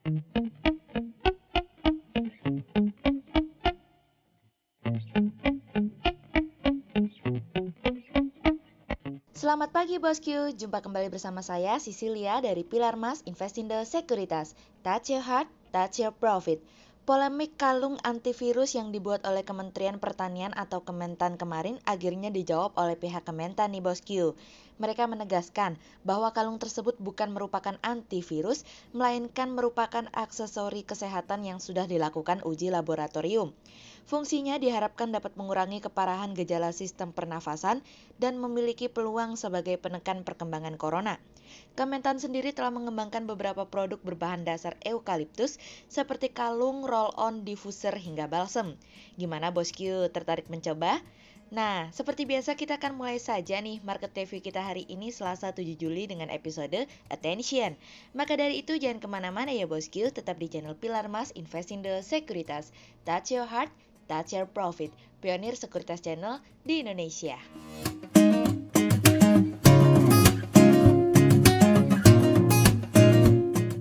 Selamat pagi bosku, jumpa kembali bersama saya Sisilia dari Pilar Mas Investindo Sekuritas. Touch your heart, touch your profit. Polemik kalung antivirus yang dibuat oleh Kementerian Pertanian atau Kementan kemarin akhirnya dijawab oleh pihak Kementan nih bosku. Mereka menegaskan bahwa kalung tersebut bukan merupakan antivirus, melainkan merupakan aksesori kesehatan yang sudah dilakukan uji laboratorium. Fungsinya diharapkan dapat mengurangi keparahan gejala sistem pernafasan dan memiliki peluang sebagai penekan perkembangan corona. Kementan sendiri telah mengembangkan beberapa produk berbahan dasar eukaliptus seperti kalung, roll-on, diffuser, hingga balsem. Gimana bosku, tertarik mencoba? Nah, seperti biasa kita akan mulai saja nih market review kita hari ini Selasa 7 Juli dengan episode Attention. Maka dari itu jangan kemana-mana ya bosku, tetap di channel Pilar Mas Investindo Sekuritas. Touch your heart, touch your profit. Pionir Sekuritas Channel di Indonesia.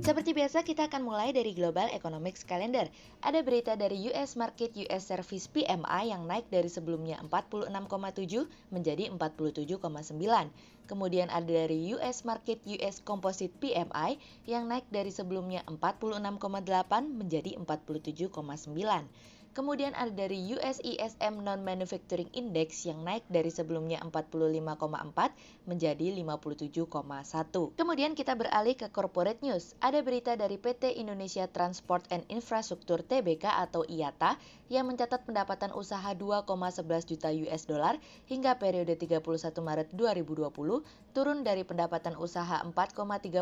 Seperti biasa kita akan mulai dari Global Economics Calendar. Ada berita dari US Market US Service PMI yang naik dari sebelumnya 46,7 menjadi 47,9. Kemudian ada dari US Market US Composite PMI yang naik dari sebelumnya 46,8 menjadi 47,9. Kemudian ada dari US ISM Non-Manufacturing Index yang naik dari sebelumnya 45,4 menjadi 57,1. Kemudian kita beralih ke corporate news. Ada berita dari PT Indonesia Transport and Infrastructure Tbk atau IATA yang mencatat pendapatan usaha 2,11 juta US dollar hingga periode 31 Maret 2020 turun dari pendapatan usaha 4,39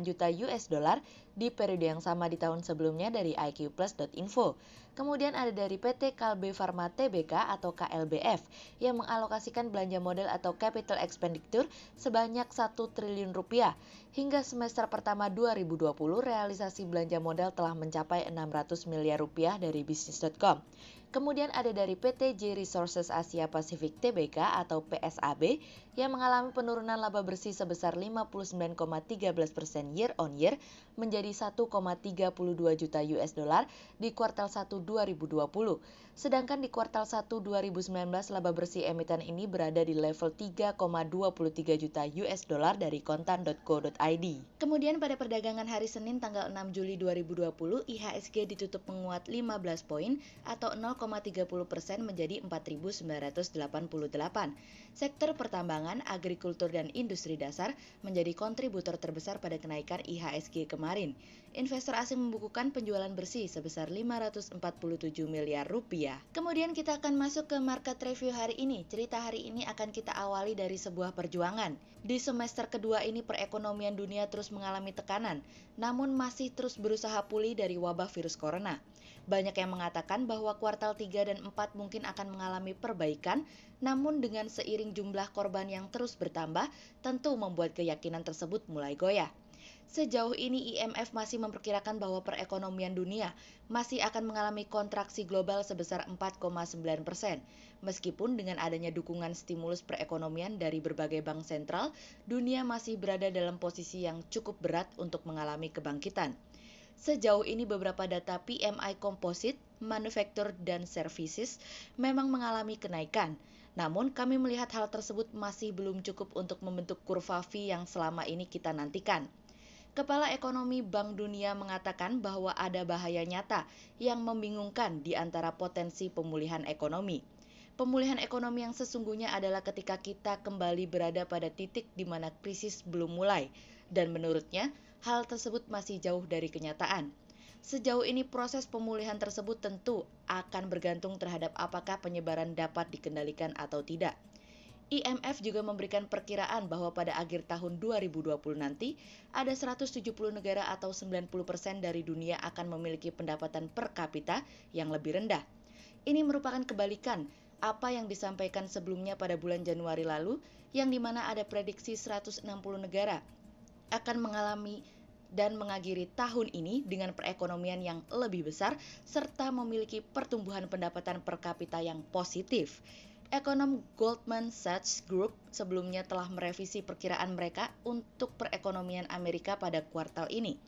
juta US dollar di periode yang sama di tahun sebelumnya dari iqplus.info. Kemudian ada dari PT Kalbe Farma Tbk atau KLBF yang mengalokasikan belanja modal atau capital expenditure sebanyak 1 triliun rupiah. Hingga semester pertama 2020, realisasi belanja modal telah mencapai 600 miliar rupiah dari bisnis.com. Kemudian ada dari PT J Resources Asia Pasifik Tbk atau PSAB yang mengalami penurunan laba bersih sebesar 59,13% year on year menjadi 1,32 juta US dollar di kuartal 1 2020. Sedangkan di kuartal 1 2019 laba bersih emiten ini berada di level 3,23 juta US dollar dari kontan.co.id. Kemudian pada perdagangan hari Senin tanggal 6 Juli 2020, IHSG ditutup menguat 15 poin atau 0,30% menjadi 4.988. Sektor pertambangan, agrikultur, dan industri dasar menjadi kontributor terbesar pada kenaikan IHSG kemarin. Investor asing membukukan penjualan bersih sebesar 547 miliar rupiah. Kemudian kita akan masuk ke market review hari ini. Cerita hari ini akan kita awali dari sebuah perjuangan. Di semester kedua ini perekonomian dunia terus mengalami tekanan, namun masih terus berusaha pulih dari wabah virus corona. Banyak yang mengatakan bahwa kuartal 3 dan 4 mungkin akan mengalami perbaikan, namun dengan seiring jumlah korban yang terus bertambah, tentu membuat keyakinan tersebut mulai goyah. Sejauh ini IMF masih memperkirakan bahwa perekonomian dunia masih akan mengalami kontraksi global sebesar 4,9%. Meskipun dengan adanya dukungan stimulus perekonomian dari berbagai bank sentral, dunia masih berada dalam posisi yang cukup berat untuk mengalami kebangkitan. Sejauh ini beberapa data PMI Composite, Manufacture, dan Services memang mengalami kenaikan. Namun kami melihat hal tersebut masih belum cukup untuk membentuk kurva V yang selama ini kita nantikan. Kepala Ekonomi Bank Dunia mengatakan bahwa ada bahaya nyata yang membingungkan di antara potensi pemulihan ekonomi. Pemulihan ekonomi yang sesungguhnya adalah ketika kita kembali berada pada titik di mana krisis belum mulai, dan menurutnya hal tersebut masih jauh dari kenyataan. Sejauh ini proses pemulihan tersebut tentu akan bergantung terhadap apakah penyebaran dapat dikendalikan atau tidak. IMF juga memberikan perkiraan bahwa pada akhir tahun 2020 nanti, ada 170 negara atau 90% dari dunia akan memiliki pendapatan per kapita yang lebih rendah. Ini merupakan kebalikan apa yang disampaikan sebelumnya pada bulan Januari lalu, yang dimana ada prediksi 160 negara akan mengalami dan mengakhiri tahun ini dengan perekonomian yang lebih besar serta memiliki pertumbuhan pendapatan per kapita yang positif. Ekonom Goldman Sachs Group sebelumnya telah merevisi perkiraan mereka untuk perekonomian Amerika pada kuartal ini.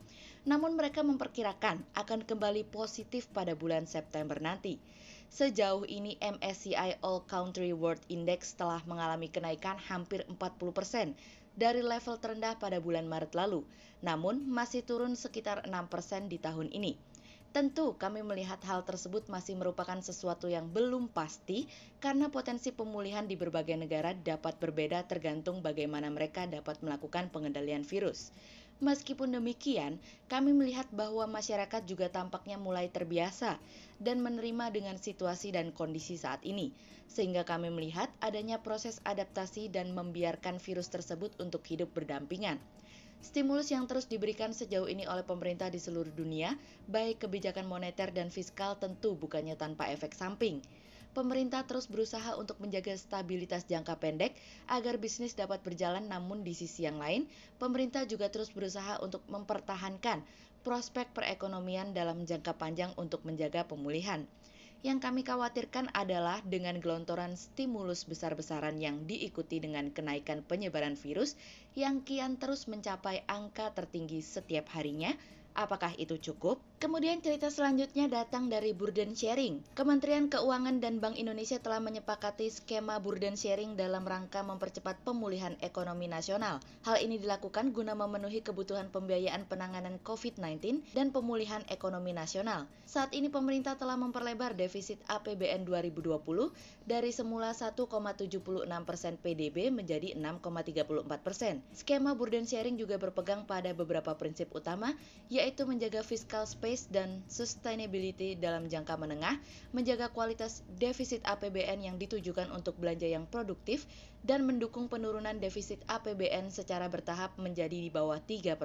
Namun mereka memperkirakan akan kembali positif pada bulan September nanti. Sejauh ini MSCI All Country World Index telah mengalami kenaikan hampir 40% dari level terendah pada bulan Maret lalu, namun masih turun sekitar 6% di tahun ini. Tentu kami melihat hal tersebut masih merupakan sesuatu yang belum pasti karena potensi pemulihan di berbagai negara dapat berbeda tergantung bagaimana mereka dapat melakukan pengendalian virus. Meskipun demikian, kami melihat bahwa masyarakat juga tampaknya mulai terbiasa dan menerima dengan situasi dan kondisi saat ini, sehingga kami melihat adanya proses adaptasi dan membiarkan virus tersebut untuk hidup berdampingan. Stimulus yang terus diberikan sejauh ini oleh pemerintah di seluruh dunia, baik kebijakan moneter dan fiskal tentu bukannya tanpa efek samping. Pemerintah terus berusaha untuk menjaga stabilitas jangka pendek agar bisnis dapat berjalan, namun di sisi yang lain, pemerintah juga terus berusaha untuk mempertahankan prospek perekonomian dalam jangka panjang untuk menjaga pemulihan. Yang kami khawatirkan adalah dengan gelontoran stimulus besar-besaran yang diikuti dengan kenaikan penyebaran virus yang kian terus mencapai angka tertinggi setiap harinya. Apakah itu cukup? Kemudian cerita selanjutnya datang dari burden sharing. Kementerian Keuangan dan Bank Indonesia telah menyepakati skema burden sharing dalam rangka mempercepat pemulihan ekonomi nasional. Hal ini dilakukan guna memenuhi kebutuhan pembiayaan penanganan COVID-19 dan pemulihan ekonomi nasional. Saat ini pemerintah telah memperlebar defisit APBN 2020 dari semula 1,76% PDB menjadi 6,34%. Skema burden sharing juga berpegang pada beberapa prinsip utama, yaitu menjaga fiscal space dan sustainability dalam jangka menengah, menjaga kualitas defisit APBN yang ditujukan untuk belanja yang produktif, dan mendukung penurunan defisit APBN secara bertahap menjadi di bawah 3%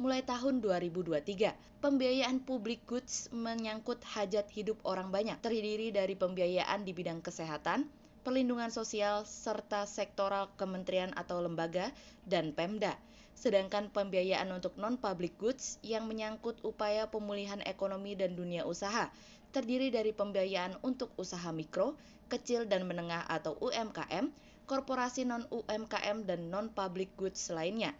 mulai tahun 2023. Pembiayaan public goods menyangkut hajat hidup orang banyak, terdiri dari pembiayaan di bidang kesehatan, perlindungan sosial, serta sektoral kementerian atau lembaga, dan Pemda. Sedangkan pembiayaan untuk non-public goods yang menyangkut upaya pemulihan ekonomi dan dunia usaha, terdiri dari pembiayaan untuk usaha mikro, kecil dan menengah atau UMKM, korporasi non-UMKM dan non-public goods lainnya.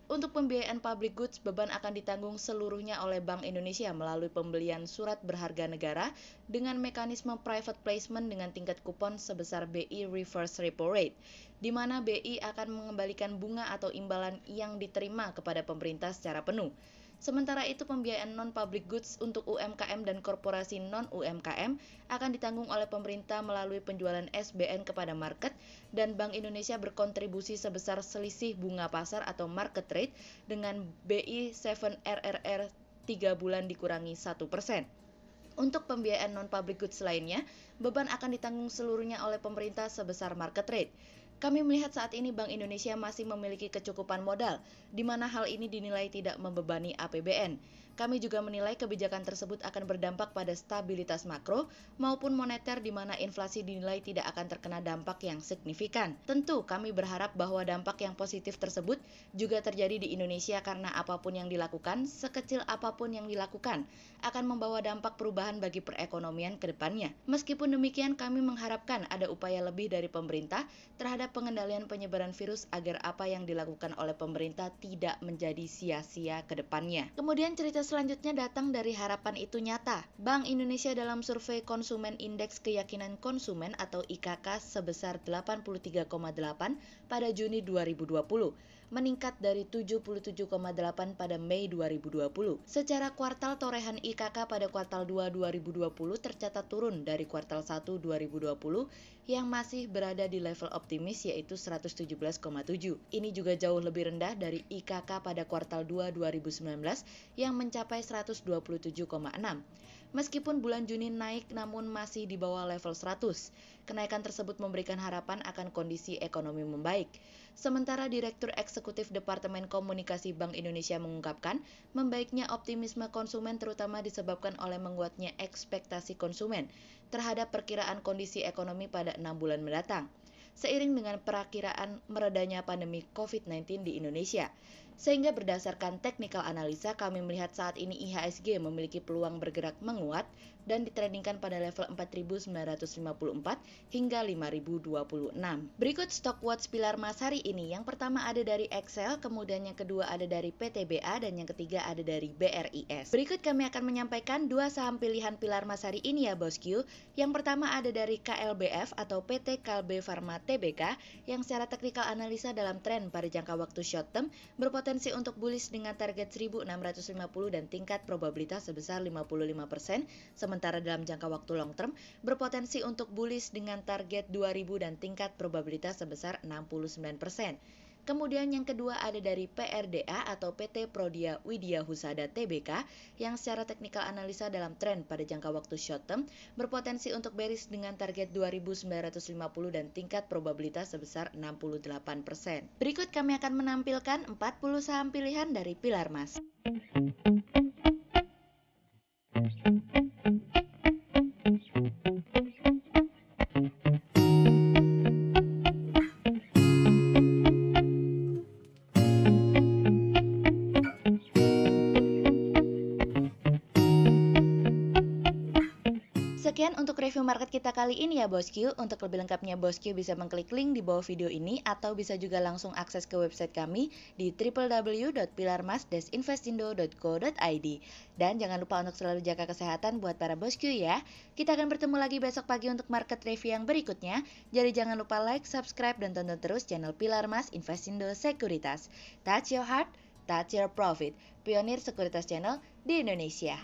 Untuk pembiayaan public goods, beban akan ditanggung seluruhnya oleh Bank Indonesia melalui pembelian surat berharga negara dengan mekanisme private placement dengan tingkat kupon sebesar BI reverse repo rate, di mana BI akan mengembalikan bunga atau imbalan yang diterima kepada pemerintah secara penuh. Sementara itu, pembiayaan non-public goods untuk UMKM dan korporasi non-UMKM akan ditanggung oleh pemerintah melalui penjualan SBN kepada market, dan Bank Indonesia berkontribusi sebesar selisih bunga pasar atau market rate dengan BI 7 RRR 3 bulan dikurangi 1%. Untuk pembiayaan non-public goods lainnya, beban akan ditanggung seluruhnya oleh pemerintah sebesar market rate. Kami melihat saat ini Bank Indonesia masih memiliki kecukupan modal, di mana hal ini dinilai tidak membebani APBN. Kami juga menilai kebijakan tersebut akan berdampak pada stabilitas makro maupun moneter, di mana inflasi dinilai tidak akan terkena dampak yang signifikan. Tentu kami berharap bahwa dampak yang positif tersebut juga terjadi di Indonesia karena apapun yang dilakukan, sekecil apapun yang dilakukan, akan membawa dampak perubahan bagi perekonomian ke depannya. Meskipun demikian, kami mengharapkan ada upaya lebih dari pemerintah terhadap pengendalian penyebaran virus agar apa yang dilakukan oleh pemerintah tidak menjadi sia-sia ke depannya. Kemudian cerita selanjutnya datang dari Harapan Itu Nyata. Bank Indonesia dalam survei konsumen indeks keyakinan konsumen atau IKK sebesar 83,8 pada Juni 2020, meningkat dari 77,8 pada Mei 2020. Secara kuartal, torehan IKK pada kuartal 2 2020 tercatat turun dari kuartal 1 2020 yang masih berada di level optimis yaitu 117,7. Ini juga jauh lebih rendah dari IKK pada kuartal 2 2019 yang mencapai 127,6. Meskipun bulan Juni naik namun masih di bawah level 100. Kenaikan tersebut memberikan harapan akan kondisi ekonomi membaik. Sementara Direktur Eksekutif Departemen Komunikasi Bank Indonesia mengungkapkan, membaiknya optimisme konsumen terutama disebabkan oleh menguatnya ekspektasi konsumen terhadap perkiraan kondisi ekonomi pada 6 bulan mendatang. seiring dengan perakiraan meredanya pandemi COVID-19 di Indonesia. Sehingga berdasarkan technical analisa, kami melihat saat ini IHSG memiliki peluang bergerak menguat dan ditradingkan pada level 4.954 hingga 5.026. Berikut stock watch pilar emas hari ini. Yang pertama ada dari Excel, kemudian yang kedua ada dari PTBA, dan yang ketiga ada dari BRIS. Berikut kami akan menyampaikan dua saham pilihan pilar emas hari ini ya bosku. Yang pertama ada dari KLBF atau PT Kalbe Farma Tbk yang secara teknikal analisa dalam tren pada jangka waktu short term berpotensi untuk bullish dengan target 1650 dan tingkat probabilitas sebesar 55%, sementara dalam jangka waktu long term berpotensi untuk bullish dengan target 2000 dan tingkat probabilitas sebesar 69%. Kemudian yang kedua ada dari PRDA atau PT Prodia Widya Husada Tbk yang secara teknikal analisa dalam tren pada jangka waktu short term berpotensi untuk bearish dengan target 2950 dan tingkat probabilitas sebesar 68%. Berikut kami akan menampilkan 40 saham pilihan dari pilar emas. Sekian untuk review market kita kali ini ya bosku. Untuk lebih lengkapnya bosku bisa mengklik link di bawah video ini atau bisa juga langsung akses ke website kami di www.pilarmas-investindo.co.id. Dan jangan lupa untuk selalu jaga kesehatan buat para bosku ya. Kita akan bertemu lagi besok pagi untuk market review yang berikutnya. Jadi jangan lupa like, subscribe, dan tonton terus channel Pilar Mas Investindo Sekuritas. Touch your heart, touch your profit. Pionir Sekuritas Channel di Indonesia.